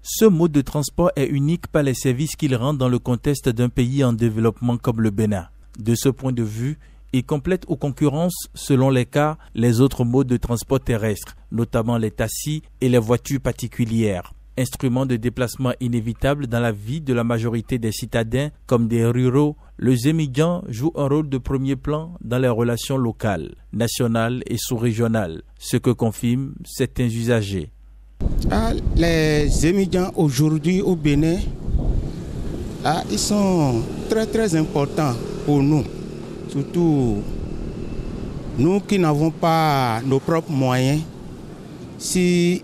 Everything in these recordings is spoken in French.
Ce mode de transport est unique par les services qu'il rend dans le contexte d'un pays en développement comme le Bénin. De ce point de vue, il complète aux concurrences, selon les cas, les autres modes de transport terrestre, notamment les taxis et les voitures particulières. Instrument de déplacement inévitable dans la vie de la majorité des citadins comme des ruraux, le Zémidjan joue un rôle de premier plan dans les relations locales, nationales et sous-régionales, ce que confirment certains usagers. Les Zémidjans aujourd'hui au Bénin, ils sont très importants pour nous, surtout nous qui n'avons pas nos propres moyens. Si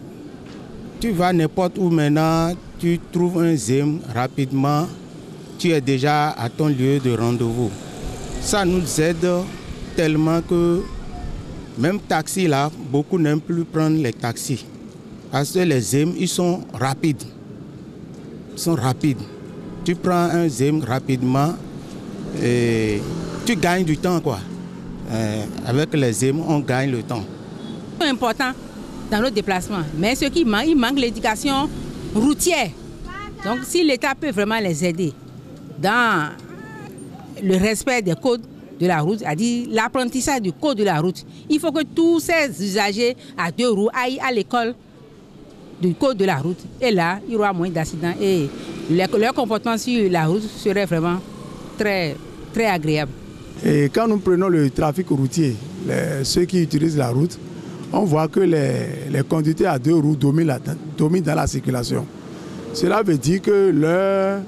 tu vas n'importe où maintenant, tu trouves un Zém rapidement, tu es déjà à ton lieu de rendez-vous. Ça nous aide tellement que même taxi là, beaucoup n'aiment plus prendre les taxis. Parce que les Zém, ils sont rapides. Tu prends un Zém rapidement et tu gagnes du temps, quoi. Avec les Zém, on gagne le temps. C'est important dans nos déplacements. Mais ce qui manque, il manque l'éducation routière. Donc si l'État peut vraiment les aider dans le respect des codes de la route, c'est-à-dire l'apprentissage du code de la route, il faut que tous ces usagers à deux roues aillent à l'école du code de la route. Et là, il y aura moins d'accidents et leur comportement sur la route serait vraiment très agréable. Et quand nous prenons le trafic routier, ceux qui utilisent la route, on voit que les conducteurs à deux roues dominent dans la circulation. Cela veut dire que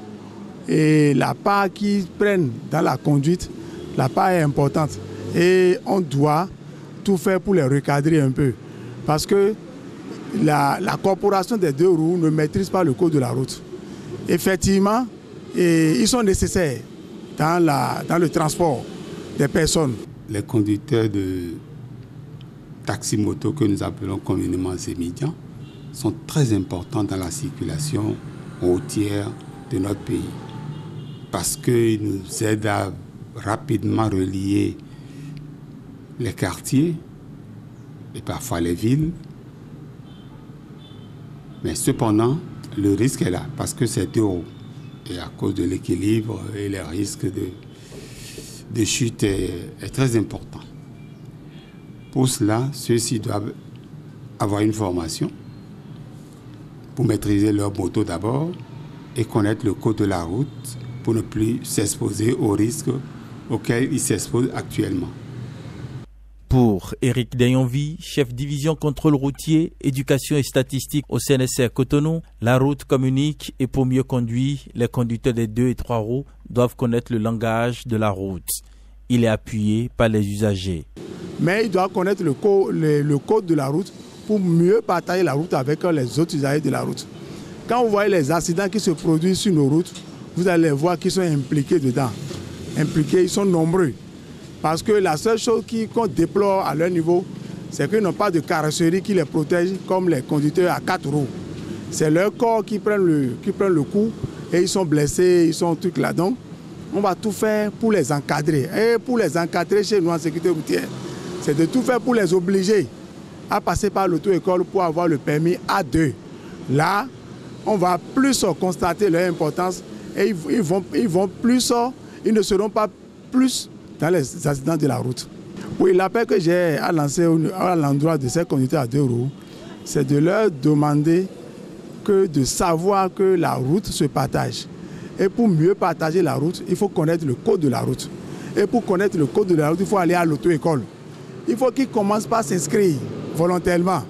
la part qu'ils prennent dans la conduite, la part est importante. Et on doit tout faire pour les recadrer un peu. Parce que la corporation des deux roues ne maîtrise pas le code de la route. Effectivement, ils sont nécessaires dans le transport des personnes. Les conducteurs de taxi-moto que nous appelons communément Zémidjan sont très importants dans la circulation routière de notre pays parce qu'ils nous aident à rapidement relier les quartiers et parfois les villes. Mais cependant, le risque est là parce que c'est deux roues. Et à cause de l'équilibre et le risque de chute est très important. Pour cela, ceux-ci doivent avoir une formation pour maîtriser leur moto d'abord et connaître le code de la route pour ne plus s'exposer aux risques auxquels ils s'exposent actuellement. Pour Éric Dayonvi, chef division contrôle routier, éducation et statistique au CNSR Cotonou, la route communique et pour mieux conduire, les conducteurs des 2 et 3 roues doivent connaître le langage de la route. Il est appuyé par les usagers. Mais ils doivent connaître le code de la route pour mieux partager la route avec les autres usagers de la route. Quand vous voyez les accidents qui se produisent sur nos routes, vous allez voir qu'ils sont impliqués dedans. Ils sont nombreux. Parce que la seule chose qu'on déplore à leur niveau, c'est qu'ils n'ont pas de carrosserie qui les protège comme les conducteurs à 4 roues. C'est leur corps qui prennent le coup et ils sont blessés, ils sont trucs là. Donc, on va tout faire pour les encadrer. Et pour les encadrer chez nous en sécurité routière, c'est de tout faire pour les obliger à passer par l'auto-école pour avoir le permis A2. Là, on va plus constater leur importance et ils ne seront pas plus dans les accidents de la route. Oui, l'appel que j'ai à lancer à l'endroit de ces conducteurs à deux roues, c'est de leur demander de savoir que la route se partage. Et pour mieux partager la route, il faut connaître le code de la route. Et pour connaître le code de la route, il faut aller à l'auto-école. Il faut qu'ils commencent par s'inscrire volontairement.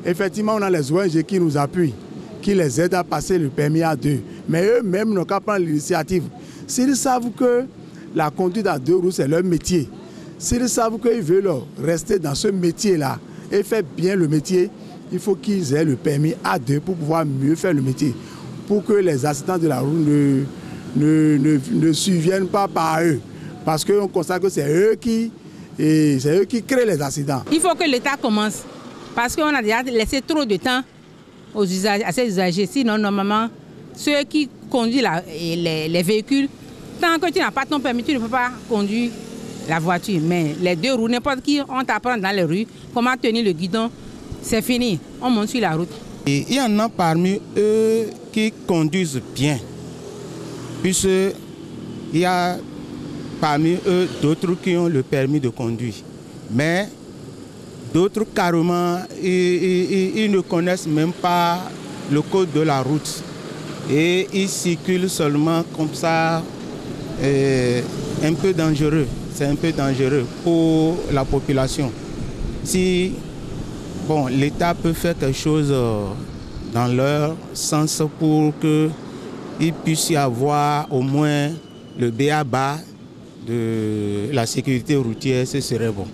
Effectivement, on a les ONG qui nous appuient, qui les aident à passer le permis A2. Mais eux-mêmes n'ont qu'à prendre l'initiative. S'ils savent que la conduite à deux roues, c'est leur métier, s'ils savent qu'ils veulent rester dans ce métier-là et faire bien le métier, il faut qu'ils aient le permis A2 pour pouvoir mieux faire le métier. Pour que les accidents de la route ne surviennent pas par eux. Parce qu'on constate que c'est eux qui créent les accidents. Il faut que l'État commence. Parce qu'on a déjà laissé trop de temps à ces usagers. Sinon, normalement, ceux qui conduisent les véhicules, tant que tu n'as pas ton permis, tu ne peux pas conduire la voiture. Mais les deux roues, n'importe qui, on t'apprend dans les rues comment tenir le guidon. C'est fini, on monte sur la route. Et il y en a parmi eux qui conduisent bien, puisqu'il y a parmi eux d'autres qui ont le permis de conduire. Mais d'autres carrément, ils ne connaissent même pas le code de la route. Et ils circulent seulement comme ça, un peu dangereux. C'est un peu dangereux pour la population. Si l'État peut faire quelque chose dans leur sens pour qu'il puisse y avoir au moins le b.a.-ba de la sécurité routière, ce serait bon.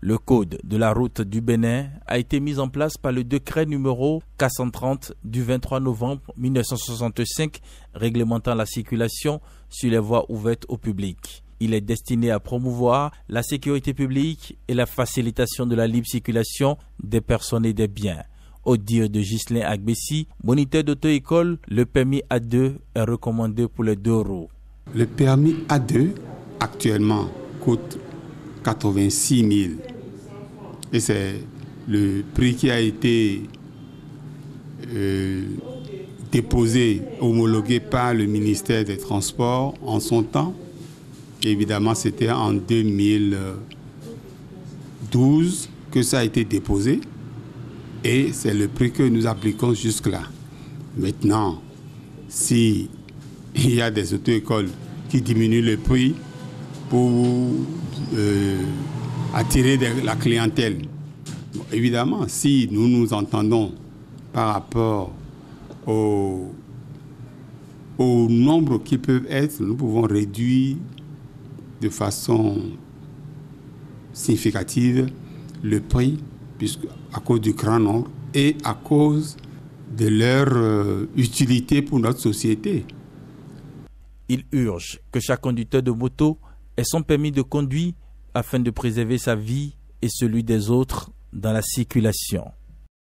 Le code de la route du Bénin a été mis en place par le décret numéro 430 du 23 novembre 1965 réglementant la circulation sur les voies ouvertes au public. Il est destiné à promouvoir la sécurité publique et la facilitation de la libre circulation des personnes et des biens. Au dire de Ghislain Agbessi, moniteur d'auto-école, le permis A2 est recommandé pour les 2 roues. Le permis A2 actuellement coûte 86 000 et c'est le prix qui a été déposé, homologué par le ministère des Transports en son temps. Évidemment, c'était en 2012 que ça a été déposé et c'est le prix que nous appliquons jusque-là. Maintenant, s'il y a des auto-écoles qui diminuent le prix pour attirer la clientèle, évidemment, si nous nous entendons par rapport au nombre qui peuvent être, nous pouvons réduire de façon significative le prix, puisque à cause du grand nombre et à cause de leur utilité pour notre société. Il urge que chaque conducteur de moto ait son permis de conduire afin de préserver sa vie et celui des autres dans la circulation.